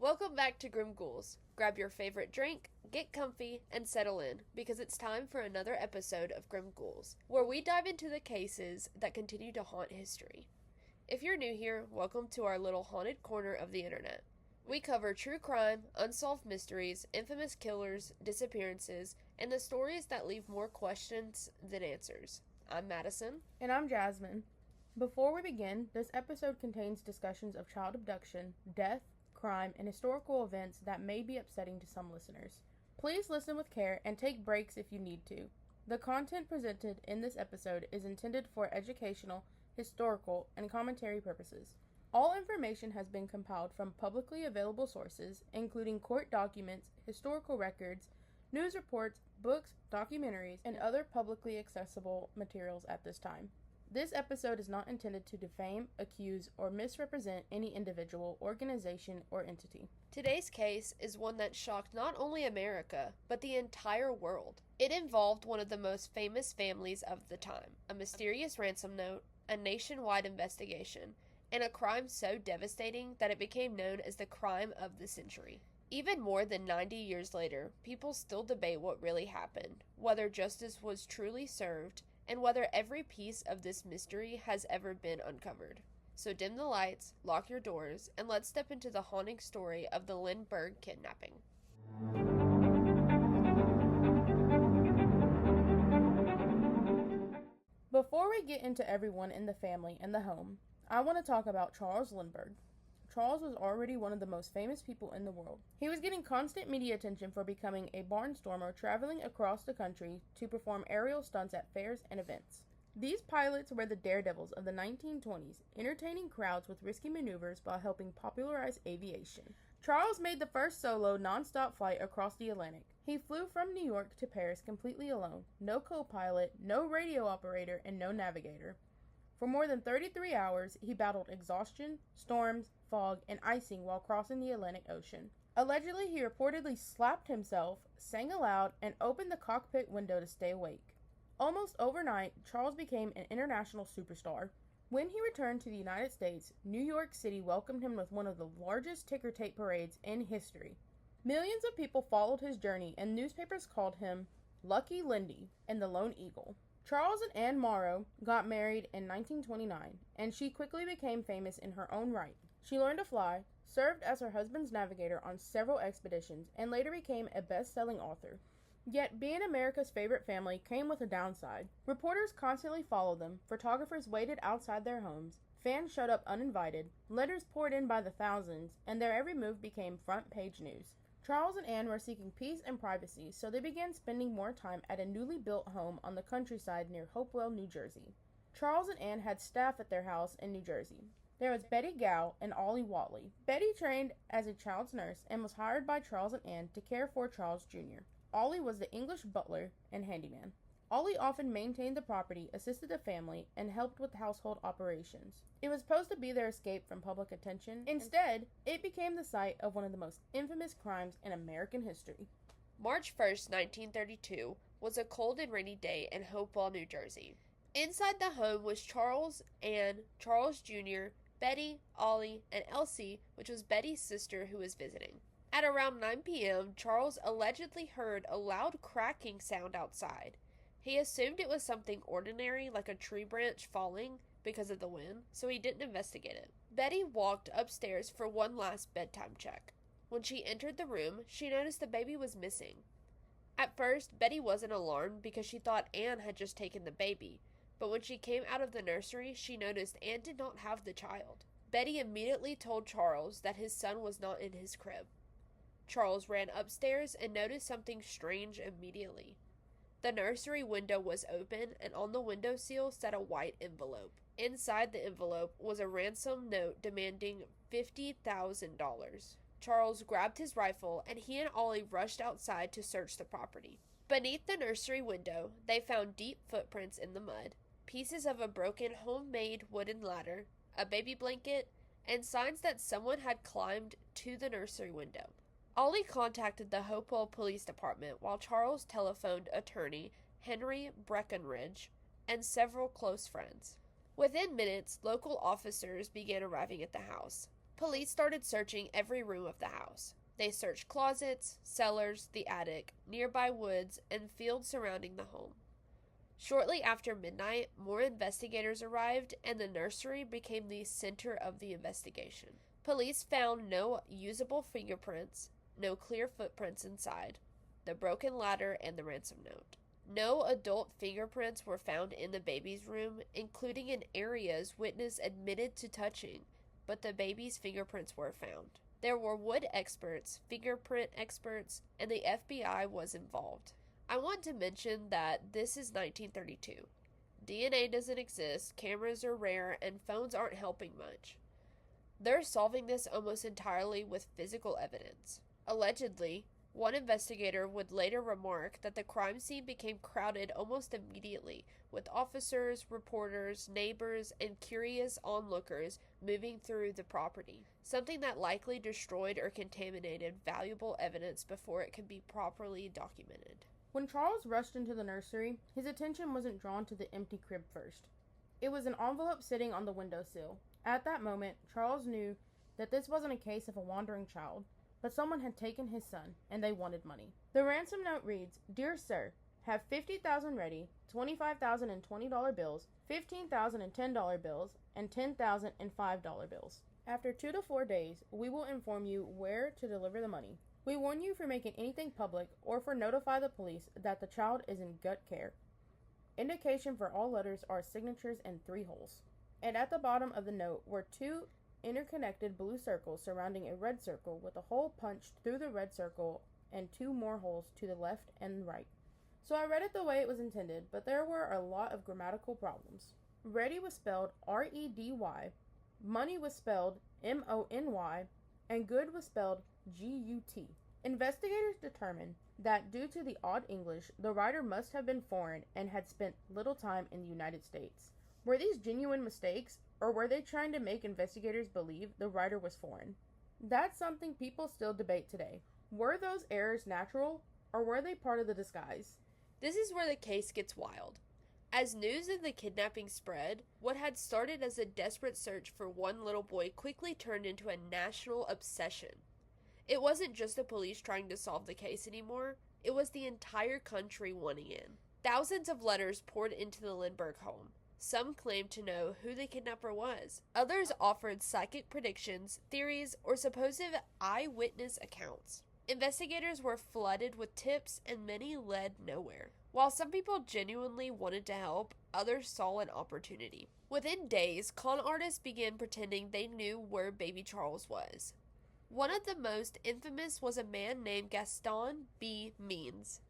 Welcome back to Grim Ghouls. Grab your favorite drink, get comfy, and settle in, because it's time for another episode of Grim Ghouls, where we dive into the cases that continue to haunt history. If you're new here, welcome to our little haunted corner of the internet. We cover true crime, unsolved mysteries, infamous killers, disappearances, and the stories that leave more questions than answers. I'm Madison. And I'm Jasmine. Before we begin, this episode contains discussions of child abduction, death, crime, and historical events that may be upsetting to some listeners. Please listen with care and take breaks if you need to. The content presented in this episode is intended for educational, historical, and commentary purposes. All information has been compiled from publicly available sources, including court documents, historical records, news reports, books, documentaries, and other publicly accessible materials at this time. This episode is not intended to defame, accuse, or misrepresent any individual, organization, or entity. Today's case is one that shocked not only America, but the entire world. It involved one of the most famous families of the time, a mysterious ransom note, a nationwide investigation, and a crime so devastating that it became known as the crime of the century. Even more than 90 years later, people still debate what really happened, whether justice was truly served, and whether every piece of this mystery has ever been uncovered. So dim the lights, lock your doors, and let's step into the haunting story of the Lindbergh Kidnapping. Before we get into everyone in the family and the home, I want to talk about Charles Lindbergh. Charles was already one of the most famous people in the world. He was getting constant media attention for becoming a barnstormer traveling across the country to perform aerial stunts at fairs and events. These pilots were the daredevils of the 1920s, entertaining crowds with risky maneuvers while helping popularize aviation. Charles made the first solo non-stop flight across the Atlantic. He flew from New York to Paris completely alone, no co-pilot, no radio operator, and no navigator. For more than 33 hours, he battled exhaustion, storms, fog, and icing while crossing the Atlantic Ocean. Allegedly, he reportedly slapped himself, sang aloud, and opened the cockpit window to stay awake. Almost overnight, Charles became an international superstar. When he returned to the United States, New York City welcomed him with one of the largest ticker tape parades in history. Millions of people followed his journey, and newspapers called him Lucky Lindy and the Lone Eagle. Charles and Anne Morrow got married in 1929, and she quickly became famous in her own right. She learned to fly, served as her husband's navigator on several expeditions, and later became a best-selling author. Yet, being America's favorite family came with a downside. Reporters constantly followed them, photographers waited outside their homes, fans showed up uninvited, letters poured in by the thousands, and their every move became front-page news. Charles and Anne were seeking peace and privacy, so they began spending more time at a newly built home on the countryside near Hopewell, New Jersey. Charles and Anne had staff at their house in New Jersey. There was Betty Gow and Ollie Watley. Betty trained as a child's nurse and was hired by Charles and Anne to care for Charles Jr. Ollie was the English butler and handyman. Ollie often maintained the property, assisted the family, and helped with household operations. It was supposed to be their escape from public attention. Instead, it became the site of one of the most infamous crimes in American history. March 1st, 1932, was a cold and rainy day in Hopewell, New Jersey. Inside the home was Charles, Anne, Charles Jr., Betty, Ollie, and Elsie, which was Betty's sister who was visiting. At around 9 p.m., Charles allegedly heard a loud cracking sound outside. He assumed it was something ordinary, like a tree branch falling because of the wind, so he didn't investigate it. Betty walked upstairs for one last bedtime check. When she entered the room, she noticed the baby was missing. At first, Betty wasn't alarmed because she thought Anne had just taken the baby, but when she came out of the nursery, she noticed Anne did not have the child. Betty immediately told Charles that his son was not in his crib. Charles ran upstairs and noticed something strange immediately. The nursery window was open, and on the windowsill sat a white envelope. Inside the envelope was a ransom note demanding $50,000. Charles grabbed his rifle, and he and Ollie rushed outside to search the property. Beneath the nursery window, they found deep footprints in the mud, pieces of a broken homemade wooden ladder, a baby blanket, and signs that someone had climbed to the nursery window. Ollie contacted the Hopewell Police Department while Charles telephoned attorney Henry Breckenridge and several close friends. Within minutes, local officers began arriving at the house. Police started searching every room of the house. They searched closets, cellars, the attic, nearby woods, and fields surrounding the home. Shortly after midnight, more investigators arrived, and the nursery became the center of the investigation. Police found no usable fingerprints, no clear footprints inside, the broken ladder, and the ransom note. No adult fingerprints were found in the baby's room, including in areas witness admitted to touching, but the baby's fingerprints were found. There were wood experts, fingerprint experts, and the FBI was involved. I want to mention that this is 1932. DNA doesn't exist, cameras are rare, and phones aren't helping much. They're solving this almost entirely with physical evidence. Allegedly, one investigator would later remark that the crime scene became crowded almost immediately, with officers, reporters, neighbors, and curious onlookers moving through the property, something that likely destroyed or contaminated valuable evidence before it could be properly documented. When Charles rushed into the nursery, his attention wasn't drawn to the empty crib first. It was an envelope sitting on the windowsill. At that moment, Charles knew that this wasn't a case of a wandering child, but someone had taken his son, and they wanted money. The ransom note reads, "Dear Sir, have $50,000 ready, $25,000 in $20 bills, $15,000 in $10 bills, and $10,000 in $5 bills. After 2 to 4 days, we will inform you where to deliver the money. We warn you for making anything public or for notify the police that the child is in gut care. Indication for all letters are signatures and 3 holes." And at the bottom of the note were 2 interconnected blue circles surrounding a red circle with a hole punched through the red circle and 2 more holes to the left and right. So I read it the way it was intended, but there were a lot of grammatical problems. Ready was spelled R-E-D-Y, money was spelled M-O-N-Y, and good was spelled G-U-T. Investigators determined that due to the odd English, the writer must have been foreign and had spent little time in the United States. Were these genuine mistakes, or were they trying to make investigators believe the writer was foreign? That's something people still debate today. Were those errors natural, or were they part of the disguise? This is where the case gets wild. As news of the kidnapping spread, what had started as a desperate search for one little boy quickly turned into a national obsession. It wasn't just the police trying to solve the case anymore, it was the entire country wanting in. Thousands of letters poured into the Lindbergh home. Some claimed to know who the kidnapper was. Others offered psychic predictions, theories, or supposed eyewitness accounts. Investigators were flooded with tips, and many led nowhere. While some people genuinely wanted to help, others saw an opportunity. Within days, con artists began pretending they knew where baby Charles was. One of the most infamous was a man named Gaston B. Means.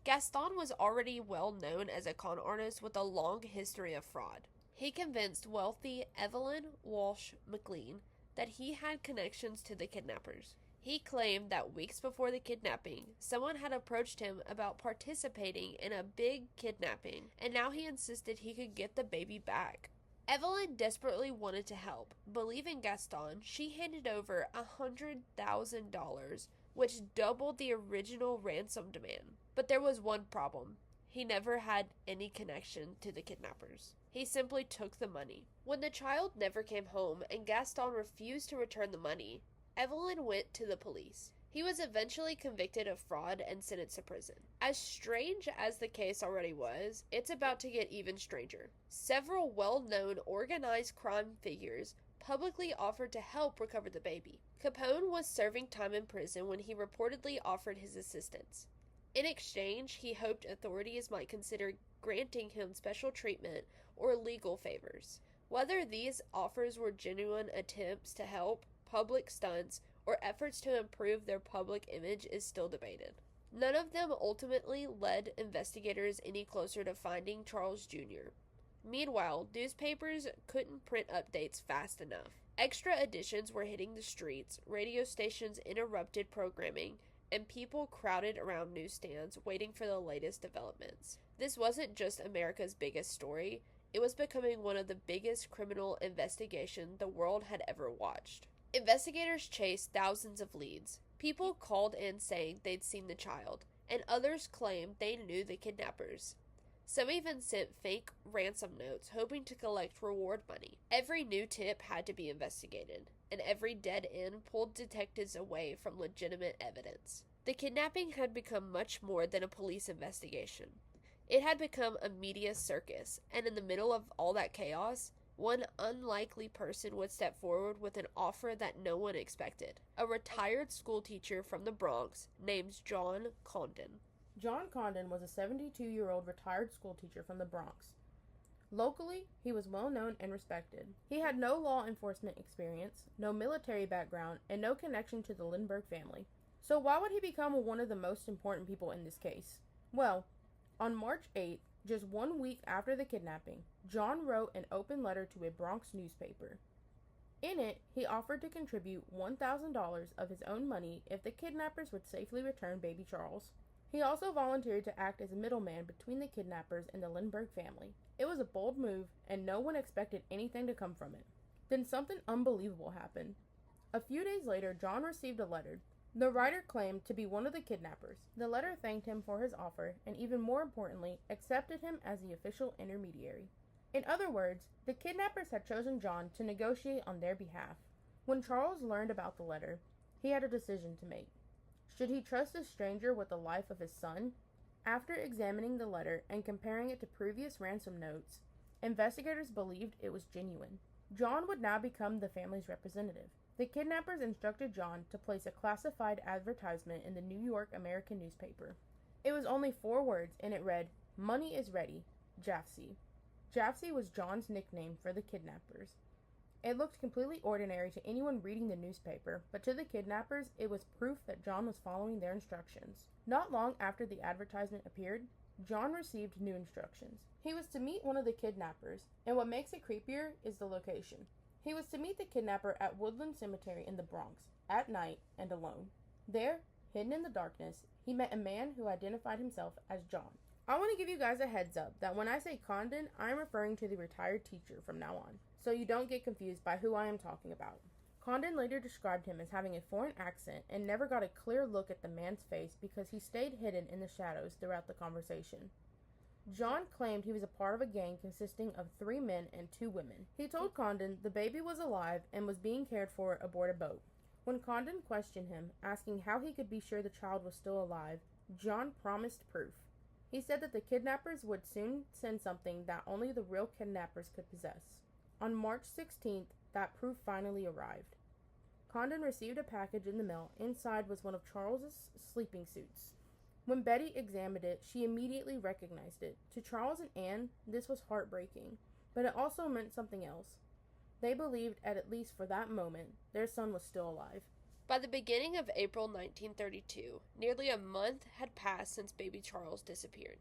Gaston was already well known as a con artist with a long history of fraud. He convinced wealthy Evelyn Walsh McLean that he had connections to the kidnappers. He claimed that weeks before the kidnapping, someone had approached him about participating in a big kidnapping, and now he insisted he could get the baby back. Evelyn desperately wanted to help. Believing Gaston, she handed over $100,000, which doubled the original ransom demand. But there was one problem. He never had any connection to the kidnappers. He simply took the money. When the child never came home and Gaston refused to return the money, Evelyn went to the police. He was eventually convicted of fraud and sentenced to prison. As strange as the case already was, it's about to get even stranger. Several well-known organized crime figures publicly offered to help recover the baby. Capone was serving time in prison when he reportedly offered his assistance. In exchange, he hoped authorities might consider granting him special treatment or legal favors. Whether these offers were genuine attempts to help, public stunts, or efforts to improve their public image is still debated. None of them ultimately led investigators any closer to finding Charles Jr. Meanwhile, newspapers couldn't print updates fast enough. Extra editions were hitting the streets, radio stations interrupted programming, and people crowded around newsstands waiting for the latest developments. This wasn't just America's biggest story, it was becoming one of the biggest criminal investigations the world had ever watched. Investigators chased thousands of leads. People called in saying they'd seen the child, and others claimed they knew the kidnappers. Some even sent fake ransom notes hoping to collect reward money. Every new tip had to be investigated. and every dead end pulled detectives away from legitimate evidence. The kidnapping had become much more than a police investigation. It had become a media circus, and in the middle of all that chaos, one unlikely person would step forward with an offer that no one expected. A retired schoolteacher from the Bronx named John Condon. John Condon was a 72-year-old retired schoolteacher from the Bronx. Locally, he was well known and respected. He had no law enforcement experience, no military background, and no connection to the Lindbergh family. So why would he become one of the most important people in this case? Well, on March 8th, just 1 week after the kidnapping, John wrote an open letter to a Bronx newspaper. In it, he offered to contribute $1,000 of his own money if the kidnappers would safely return baby Charles. He also volunteered to act as a middleman between the kidnappers and the Lindbergh family. It was a bold move, and no one expected anything to come from it. Then something unbelievable happened. A few days later, John received a letter. The writer claimed to be one of the kidnappers. The letter thanked him for his offer, and even more importantly, accepted him as the official intermediary. In other words, the kidnappers had chosen John to negotiate on their behalf. When Charles learned about the letter, he had a decision to make. Should he trust a stranger with the life of his son? After examining the letter and comparing it to previous ransom notes, investigators believed it was genuine. John would now become the family's representative. The kidnappers instructed John to place a classified advertisement in the New York American newspaper. It was only 4 words, and it read, "Money is ready, Jafsey." Jafsey was John's nickname for the kidnappers. It looked completely ordinary to anyone reading the newspaper, but to the kidnappers, it was proof that John was following their instructions. Not long after the advertisement appeared, John received new instructions. He was to meet one of the kidnappers, and what makes it creepier is the location. He was to meet the kidnapper at Woodland Cemetery in the Bronx, at night and alone. There, hidden in the darkness, he met a man who identified himself as John. I want to give you guys a heads up that when I say Condon, I am referring to the retired teacher from now on, so you don't get confused by who I am talking about. Condon later described him as having a foreign accent and never got a clear look at the man's face because he stayed hidden in the shadows throughout the conversation. John claimed he was a part of a gang consisting of 3 men and 2 women. He told Condon the baby was alive and was being cared for aboard a boat. When Condon questioned him, asking how he could be sure the child was still alive, John promised proof. He said that the kidnappers would soon send something that only the real kidnappers could possess. On March 16th, that proof finally arrived. Condon received a package in the mail. Inside was one of Charles's sleeping suits. When Betty examined it, she immediately recognized it. To Charles and Anne, this was heartbreaking, but it also meant something else. They believed, at least for that moment, their son was still alive. By the beginning of April 1932, nearly a month had passed since baby Charles disappeared.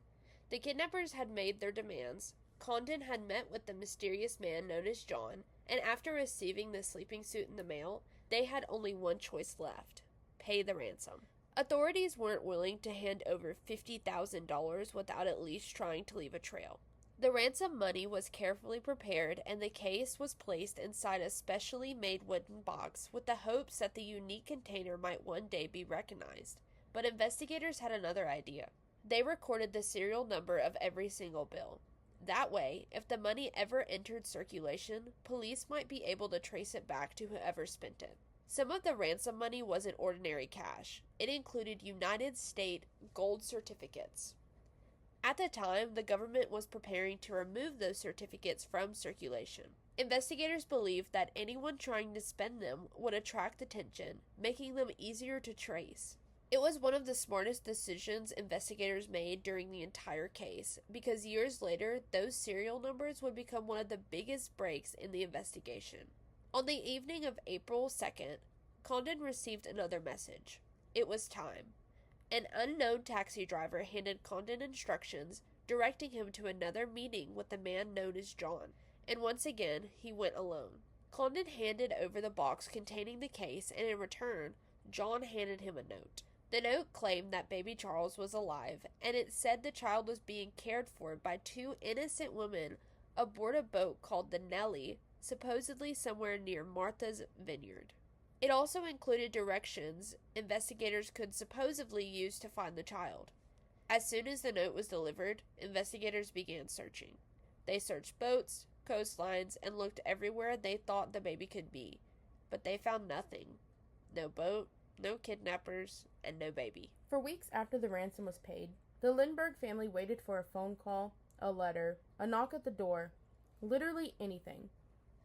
The kidnappers had made their demands. Condon had met with the mysterious man known as John, and after receiving the sleeping suit in the mail, they had only one choice left: pay the ransom. Authorities weren't willing to hand over $50,000 without at least trying to leave a trail. The ransom money was carefully prepared, and the case was placed inside a specially made wooden box with the hopes that the unique container might one day be recognized. But investigators had another idea. They recorded the serial number of every single bill. That way, if the money ever entered circulation, police might be able to trace it back to whoever spent it. Some of the ransom money wasn't ordinary cash. It included United States gold certificates. At the time, the government was preparing to remove those certificates from circulation. Investigators believed that anyone trying to spend them would attract attention, making them easier to trace. It was one of the smartest decisions investigators made during the entire case, because years later, those serial numbers would become one of the biggest breaks in the investigation. On the evening of April 2nd, Condon received another message. It was time. An unknown taxi driver handed Condon instructions, directing him to another meeting with the man known as John, and once again, he went alone. Condon handed over the box containing the case, and in return, John handed him a note. The note claimed that baby Charles was alive, and it said the child was being cared for by 2 innocent women aboard a boat called the Nellie, supposedly somewhere near Martha's Vineyard. It also included directions investigators could supposedly use to find the child. As soon as the note was delivered, investigators began searching. They searched boats, coastlines, and looked everywhere they thought the baby could be. but they found nothing. No boat, no kidnappers, and no baby. For weeks after the ransom was paid, the Lindbergh family waited for a phone call, a letter, a knock at the door, literally anything.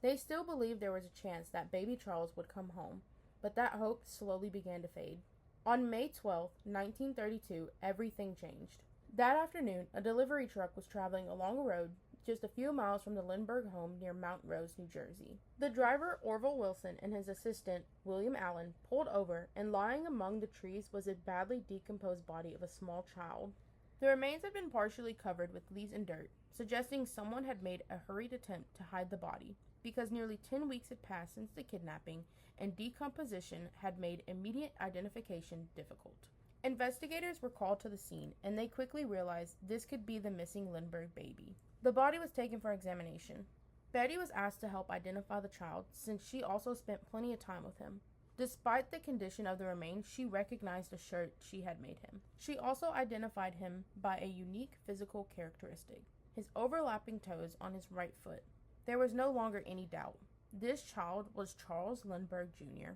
They still believed there was a chance that baby Charles would come home, but that hope slowly began to fade. On May 12, 1932, everything changed. That afternoon, a delivery truck was traveling along a road just a few miles from the Lindbergh home near Mount Rose, New Jersey. The driver, Orville Wilson, and his assistant, William Allen, pulled over, and lying among the trees was a badly decomposed body of a small child. The remains had been partially covered with leaves and dirt, suggesting someone had made a hurried attempt to hide the body, because nearly 10 weeks had passed since the kidnapping, and decomposition had made immediate identification difficult. Investigators were called to the scene, and they quickly realized this could be the missing Lindbergh baby. The body was taken for examination. Betty was asked to help identify the child, since she also spent plenty of time with him. Despite the condition of the remains, she recognized a shirt she had made him. She also identified him by a unique physical characteristic: his overlapping toes on his right foot. There was no longer any doubt. This child was Charles Lindbergh Jr.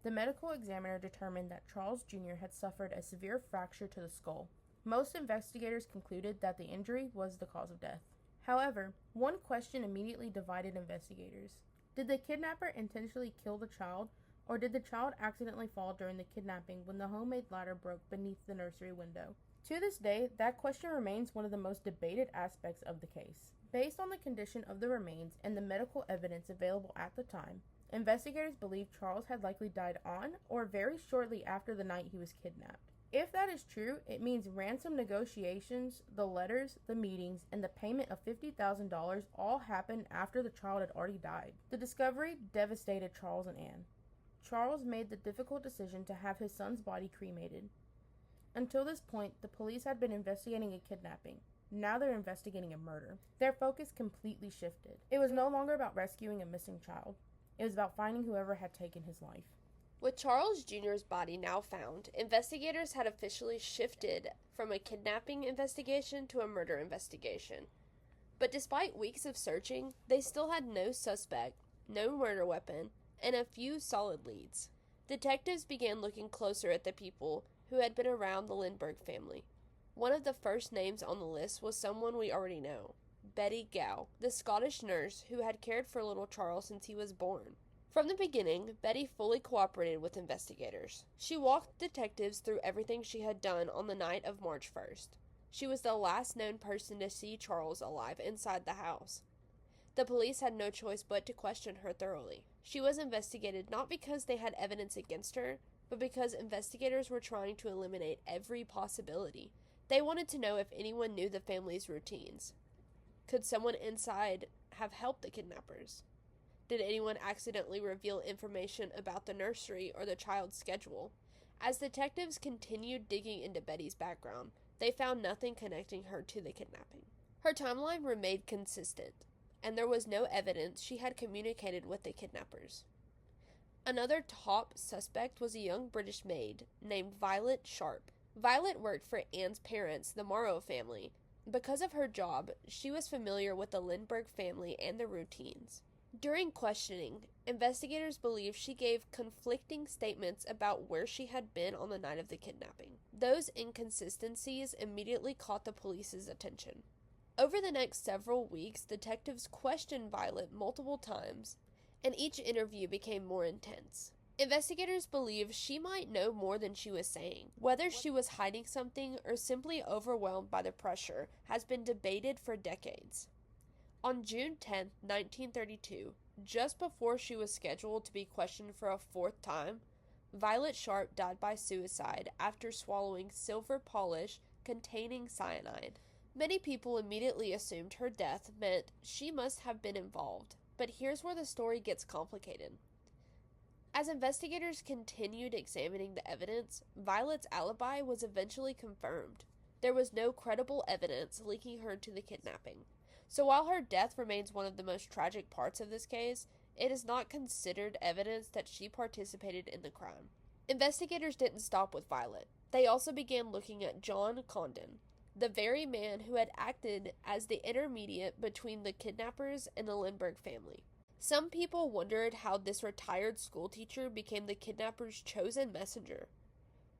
The medical examiner determined that Charles Jr. had suffered a severe fracture to the skull. Most investigators concluded that the injury was the cause of death. However, one question immediately divided investigators. Did the kidnapper intentionally kill the child, or did the child accidentally fall during the kidnapping when the homemade ladder broke beneath the nursery window? To this day, that question remains one of the most debated aspects of the case. Based on the condition of the remains and the medical evidence available at the time, investigators believe Charles had likely died on or very shortly after the night he was kidnapped. If that is true, it means ransom negotiations, the letters, the meetings, and the payment of $50,000 all happened after the child had already died. The discovery devastated Charles and Anne. Charles made the difficult decision to have his son's body cremated. Until this point, the police had been investigating a kidnapping. Now they're investigating a murder. Their focus completely shifted. It was no longer about rescuing a missing child. It was about finding whoever had taken his life. With Charles Jr.'s body now found, investigators had officially shifted from a kidnapping investigation to a murder investigation. But despite weeks of searching, they still had no suspect, no murder weapon, and a few solid leads. Detectives began looking closer at the people who had been around the Lindbergh family. One of the first names on the list was someone we already know, Betty Gow, the Scottish nurse who had cared for little Charles since he was born. From the beginning, Betty fully cooperated with investigators. She walked detectives through everything she had done on the night of March 1st. She was the last known person to see Charles alive inside the house. The police had no choice but to question her thoroughly. She was investigated not because they had evidence against her, but because investigators were trying to eliminate every possibility. They wanted to know if anyone knew the family's routines. Could someone inside have helped the kidnappers? Did anyone accidentally reveal information about the nursery or the child's schedule? As detectives continued digging into Betty's background, they found nothing connecting her to the kidnapping. Her timeline remained consistent, and there was no evidence she had communicated with the kidnappers. Another top suspect was a young British maid named Violet Sharp. Violet worked for Anne's parents, the Morrow family. Because of her job, she was familiar with the Lindbergh family and their routines. During questioning, investigators believe she gave conflicting statements about where she had been on the night of the kidnapping. Those inconsistencies immediately caught the police's attention. Over the next several weeks, detectives questioned Violet multiple times, and each interview became more intense. Investigators believe she might know more than she was saying. Whether she was hiding something or simply overwhelmed by the pressure has been debated for decades. On June 10, 1932, just before she was scheduled to be questioned for a fourth time, Violet Sharp died by suicide after swallowing silver polish containing cyanide. Many people immediately assumed her death meant she must have been involved, but here's where the story gets complicated. As investigators continued examining the evidence, Violet's alibi was eventually confirmed. There was no credible evidence linking her to the kidnapping. So while her death remains one of the most tragic parts of this case, it is not considered evidence that she participated in the crime. Investigators didn't stop with Violet. They also began looking at John Condon, the very man who had acted as the intermediate between the kidnappers and the Lindbergh family. Some people wondered how this retired schoolteacher became the kidnappers' chosen messenger.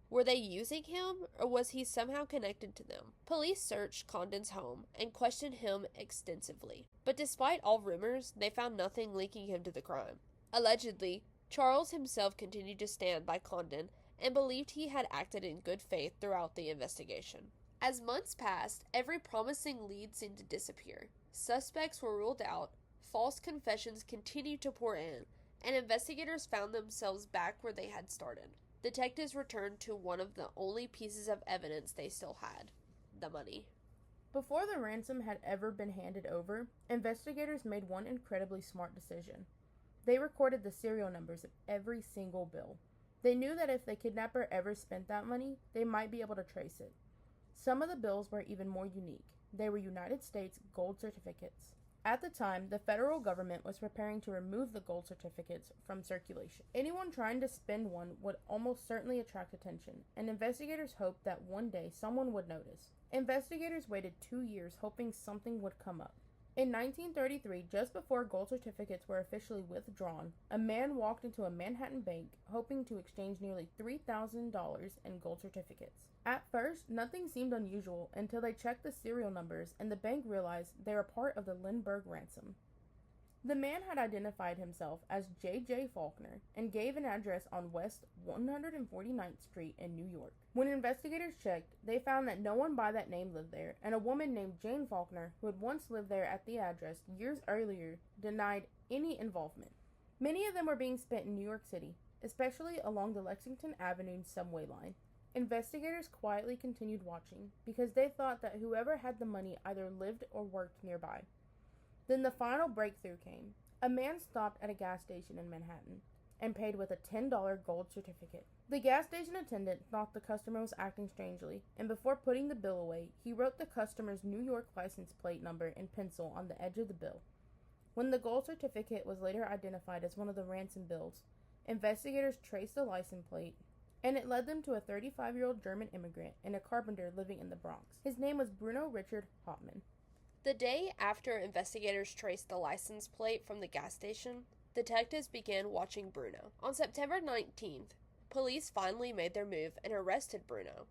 Were they using him, or was he somehow connected to them? Police searched Condon's home and questioned him extensively, but despite all rumors, they found nothing linking him to the crime. Allegedly, Charles himself continued to stand by Condon and believed he had acted in good faith throughout the investigation. As months passed, every promising lead seemed to disappear. Suspects were ruled out, false confessions continued to pour in, and investigators found themselves back where they had started. Detectives returned to one of the only pieces of evidence they still had: the money. Before the ransom had ever been handed over, investigators made one incredibly smart decision. They recorded the serial numbers of every single bill. They knew that if the kidnapper ever spent that money, they might be able to trace it. Some of the bills were even more unique. They were United States gold certificates. At the time, the federal government was preparing to remove the gold certificates from circulation. Anyone trying to spend one would almost certainly attract attention, and investigators hoped that one day someone would notice. Investigators waited 2 years hoping something would come up. In 1933, just before gold certificates were officially withdrawn, a man walked into a Manhattan bank hoping to exchange nearly $3,000 in gold certificates. At first, nothing seemed unusual until they checked the serial numbers and the bank realized they were part of the Lindbergh ransom. The man had identified himself as J.J. Faulkner and gave an address on West 149th Street in New York. When investigators checked, they found that no one by that name lived there, and a woman named Jane Faulkner, who had once lived there at the address years earlier, denied any involvement. Many of them were being spent in New York City, especially along the Lexington Avenue subway line. Investigators quietly continued watching because they thought that whoever had the money either lived or worked nearby. Then the final breakthrough came. A man stopped at a gas station in Manhattan and paid with a $10 gold certificate. The gas station attendant thought the customer was acting strangely, and before putting the bill away, he wrote the customer's New York license plate number in pencil on the edge of the bill. When the gold certificate was later identified as one of the ransom bills, investigators traced the license plate, and it led them to a 35-year-old German immigrant and a carpenter living in the Bronx. His name was Bruno Richard Hauptmann. The day after investigators traced the license plate from the gas station, detectives began watching Bruno. On September 19th, police finally made their move and arrested Bruno.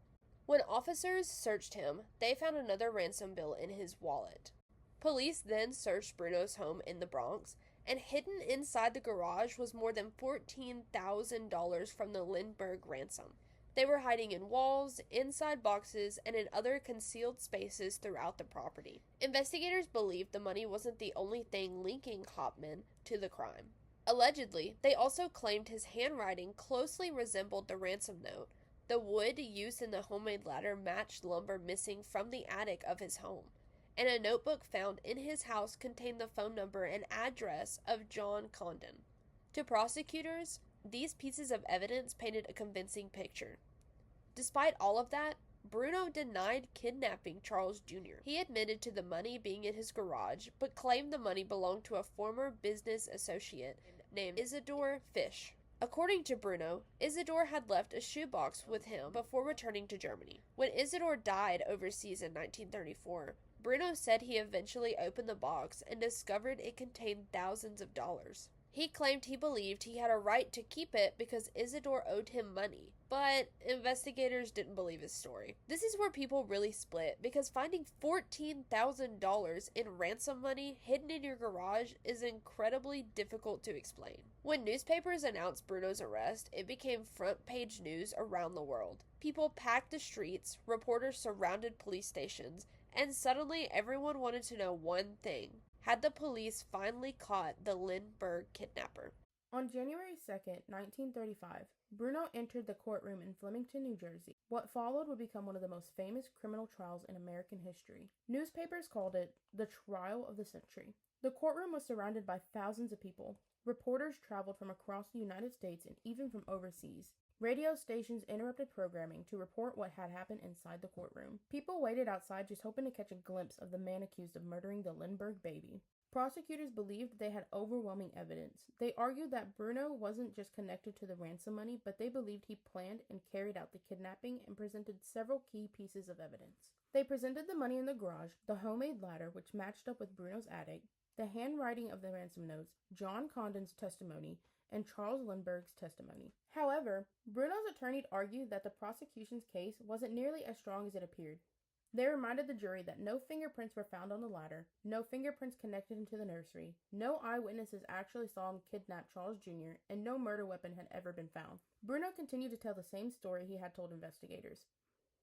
When officers searched him, they found another ransom bill in his wallet. Police then searched Bruno's home in the Bronx, and hidden inside the garage was more than $14,000 from the Lindbergh ransom. They were hiding in walls, inside boxes, and in other concealed spaces throughout the property. Investigators believed the money wasn't the only thing linking Hauptmann to the crime. Allegedly, they also claimed his handwriting closely resembled the ransom note. The wood used in the homemade ladder matched lumber missing from the attic of his home, and a notebook found in his house contained the phone number and address of John Condon. To prosecutors, these pieces of evidence painted a convincing picture. Despite all of that, Bruno denied kidnapping Charles Jr. He admitted to the money being in his garage, but claimed the money belonged to a former business associate named Isidore Fish. According to Bruno, Isidore had left a shoebox with him before returning to Germany. When Isidore died overseas in 1934, Bruno said he eventually opened the box and discovered it contained thousands of dollars. He claimed he believed he had a right to keep it because Isidore owed him money, but investigators didn't believe his story. This is where people really split, because finding $14,000 in ransom money hidden in your garage is incredibly difficult to explain. When newspapers announced Bruno's arrest, it became front-page news around the world. People packed the streets, reporters surrounded police stations, and suddenly everyone wanted to know one thing. Had the police finally caught the Lindbergh kidnapper? On January 2nd, 1935, Bruno entered the courtroom in Flemington, New Jersey. What followed would become one of the most famous criminal trials in American history. Newspapers called it the trial of the century. The courtroom was surrounded by thousands of people. Reporters traveled from across the United States and even from overseas. Radio stations interrupted programming to report what had happened inside the courtroom. People waited outside just hoping to catch a glimpse of the man accused of murdering the Lindbergh baby. Prosecutors believed they had overwhelming evidence. They argued that Bruno wasn't just connected to the ransom money, but they believed he planned and carried out the kidnapping and presented several key pieces of evidence. They presented the money in the garage, the homemade ladder which matched up with Bruno's attic, the handwriting of the ransom notes, John Condon's testimony, and Charles Lindbergh's testimony. However, Bruno's attorney argued that the prosecution's case wasn't nearly as strong as it appeared. They reminded the jury that no fingerprints were found on the ladder, no fingerprints connected him to the nursery, no eyewitnesses actually saw him kidnap Charles Jr., and no murder weapon had ever been found. Bruno continued to tell the same story he had told investigators.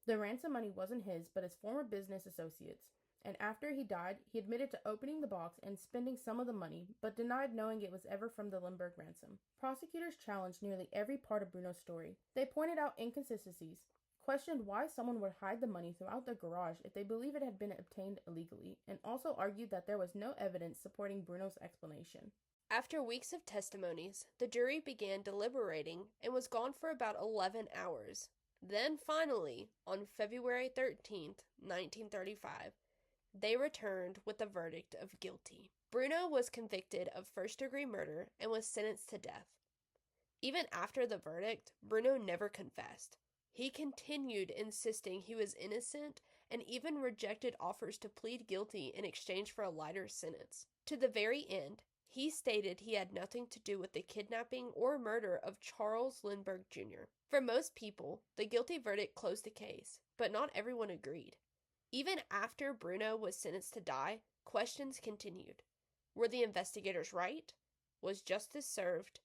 The ransom money wasn't his, but his former business associates, and after he died, he admitted to opening the box and spending some of the money, but denied knowing it was ever from the Lindbergh ransom. Prosecutors challenged nearly every part of Bruno's story. They pointed out inconsistencies, questioned why someone would hide the money throughout their garage if they believe it had been obtained illegally, and also argued that there was no evidence supporting Bruno's explanation. After weeks of testimonies, the jury began deliberating and was gone for about 11 hours. Then finally, on February 13th, 1935, they returned with a verdict of guilty. Bruno was convicted of first-degree murder and was sentenced to death. Even after the verdict, Bruno never confessed. He continued insisting he was innocent and even rejected offers to plead guilty in exchange for a lighter sentence. To the very end, he stated he had nothing to do with the kidnapping or murder of Charles Lindbergh Jr. For most people, the guilty verdict closed the case, but not everyone agreed. Even after Bruno was sentenced to die, questions continued. Were the investigators right? Was justice served?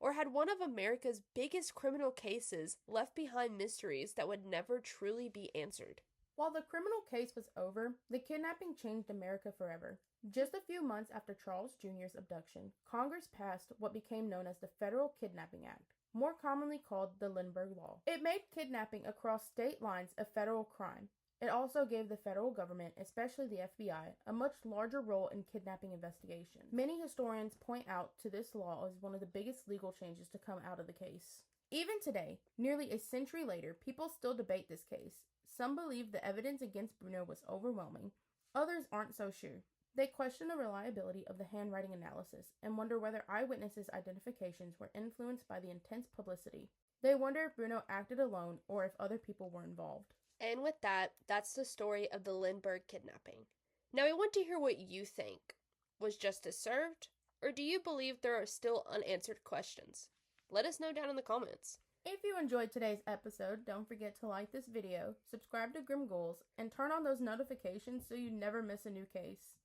Or had one of America's biggest criminal cases left behind mysteries that would never truly be answered? While the criminal case was over, the kidnapping changed America forever. Just a few months after Charles Jr.'s abduction, Congress passed what became known as the Federal Kidnapping Act, more commonly called the Lindbergh Law. It made kidnapping across state lines a federal crime. It also gave the federal government, especially the FBI, a much larger role in kidnapping investigations. Many historians point out to this law as one of the biggest legal changes to come out of the case. Even today, nearly a century later, people still debate this case. Some believe the evidence against Bruno was overwhelming. Others aren't so sure. They question the reliability of the handwriting analysis and wonder whether eyewitnesses' identifications were influenced by the intense publicity. They wonder if Bruno acted alone or if other people were involved. And with that, that's the story of the Lindbergh kidnapping. Now we want to hear what you think. Was justice served? Or do you believe there are still unanswered questions? Let us know down in the comments. If you enjoyed today's episode, don't forget to like this video, subscribe to Grim Ghouls, and turn on those notifications so you never miss a new case.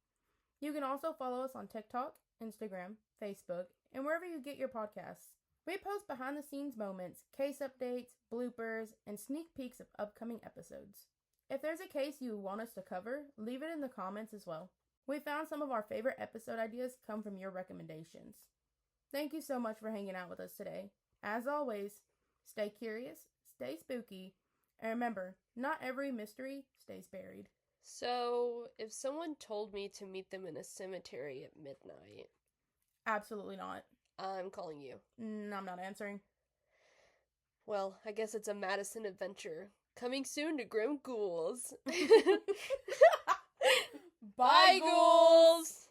You can also follow us on TikTok, Instagram, Facebook, and wherever you get your podcasts. We post behind-the-scenes moments, case updates, bloopers, and sneak peeks of upcoming episodes. If there's a case you want us to cover, leave it in the comments as well. We found some of our favorite episode ideas come from your recommendations. Thank you so much for hanging out with us today. As always, stay curious, stay spooky, and remember, not every mystery stays buried. So, if someone told me to meet them in a cemetery at midnight... Absolutely not. I'm calling you. I'm not answering. Well, I guess it's a Madison adventure. Coming soon to Grim Ghouls. Bye, ghouls!